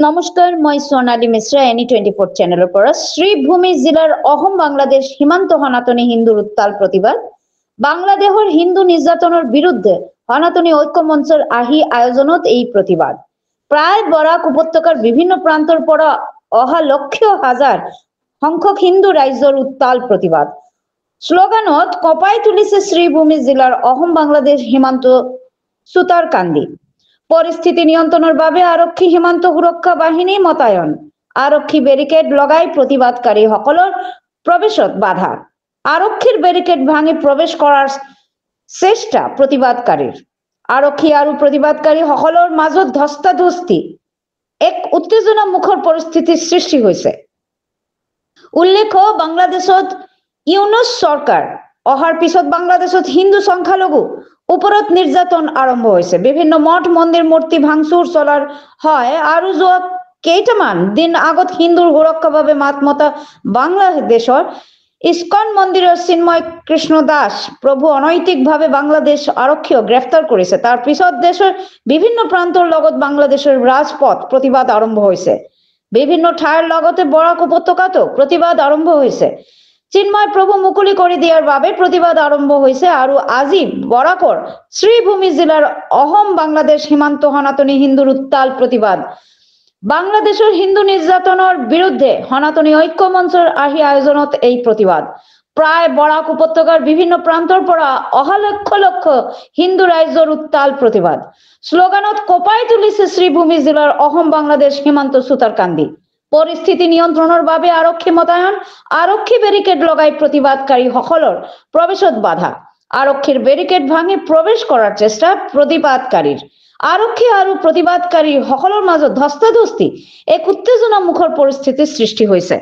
নমস্কাৰ, মই সোণালী মিশ্ৰা NE24 চেনেলৰ পৰা। শ্ৰীভূমি জিলাৰ অসম বাংলাদেশ সীমান্ত সনাতনী হিন্দুৰ উত্তাল প্ৰতিবাদ। বাংলাদেশৰ হিন্দু নিৰ্যাতনৰ বিৰুদ্ধে সনাতনী ঐক্য মঞ্চৰ আয়োজনত এই প্ৰতিবাদ। প্ৰায় বৰাক উপত্যকাৰ বিভিন্ন প্ৰান্তৰ পৰা অহা লক্ষ হাজাৰ সংখ্যক হিন্দু ৰাইজৰ উত্তাল প্ৰতিবাদ। শ্লোগানত কঁপাই তুলিছে শ্ৰীভূমি জিলাৰ অসম বাংলাদেশ সীমান্ত সুতাৰকান্দি। পৰিস্থিতি নিয়ন্ত্ৰণৰ বাবে আৰক্ষী সীমান্ত সুৰক্ষা বাহিনী মোতায়েন। আৰক্ষী বেৰিকেড লগাই প্ৰতিবাদকাৰীসকলৰ প্ৰৱেশত বাধা। আৰক্ষীৰ বেৰিকেড ভাঙি প্ৰৱেশ কৰাৰ চেষ্টা প্ৰতিবাদকাৰীৰ। আৰক্ষী আৰু প্ৰতিবাদকাৰীসকলৰ মাজত ধস্তাধস্তি, এক উত্তেজনামুখৰ পৰিস্থিতিৰ সৃষ্টি হৈছে। উল্লেখ্য, বাংলাদেশত ইউনুস চৰকাৰ অহাৰ পিছত বাংলাদেশত হিন্দু সংখ্যালঘু ওপৰত নিৰ্যাতন আৰম্ভ হৈছে। বিভিন্ন মঠ মন্দিৰ মূৰ্তি ভাঙচুৰ চলাৰ হয় আৰু যোৱা কেইটামান দিন আগত হিন্দুৰ সুৰক্ষাৰ বাবে মাত মতা বাংলাদেশৰ ইস্কন মন্দিৰৰ চিন্ময় কৃষ্ণ দাস প্ৰভু অনৈতিকভাৱে বাংলাদেশ আৰক্ষীয়ে গ্ৰেফতাৰ কৰিছে। তাৰ পিছত দেশৰ বিভিন্ন প্ৰান্তৰ লগত বাংলাদেশৰ ৰাজপথ প্ৰতিবাদ আৰম্ভ হৈছে। বিভিন্ন ঠাইৰ লগতে বৰাক উপত্যকাতো প্ৰতিবাদ আৰম্ভ হৈছে। চিন্ময় প্ৰভু মুকলি কৰি দিয়াৰ বাবে প্ৰতিবাদ আৰম্ভ হৈছে আৰু আজি বৰাকৰ শ্ৰীভূমি জিলাৰ অসম বাংলাদেশ সীমান্ত সনাতনী হিন্দুৰ উত্তাল প্ৰতিবাদ। বাংলাদেশৰ হিন্দু নিৰ্যাতনৰ বিৰুদ্ধে সনাতনী ঐক্য মঞ্চৰ আয়োজনত এই প্ৰতিবাদ। প্ৰায় বৰাক উপত্যকাৰ বিভিন্ন প্ৰান্তৰ পৰা অহা লক্ষ লক্ষ হিন্দু ৰাইজৰ উত্তাল প্ৰতিবাদ। শ্লোগানত কঁপাই তুলিছে শ্ৰীভূমি জিলাৰ অসম বাংলাদেশ সীমান্ত সুতাৰকান্দি। পৰিস্থিতি নিয়ন্ত্ৰণৰ বাবে আৰক্ষী মোতায়েন। আৰক্ষী বেৰিকেড লগাই প্ৰতিবাদকাৰীসকলৰ প্ৰৱেশত বাধা। আৰক্ষীৰ বেৰিকেড ভাঙি প্ৰৱেশ কৰাৰ চেষ্টা প্ৰতিবাদকাৰীৰ। আৰক্ষী আৰু প্ৰতিবাদকাৰীসকলৰ মাজত ধস্তাধস্তি, এক উত্তেজনামুখৰ পৰিস্থিতিৰ সৃষ্টি হৈছে।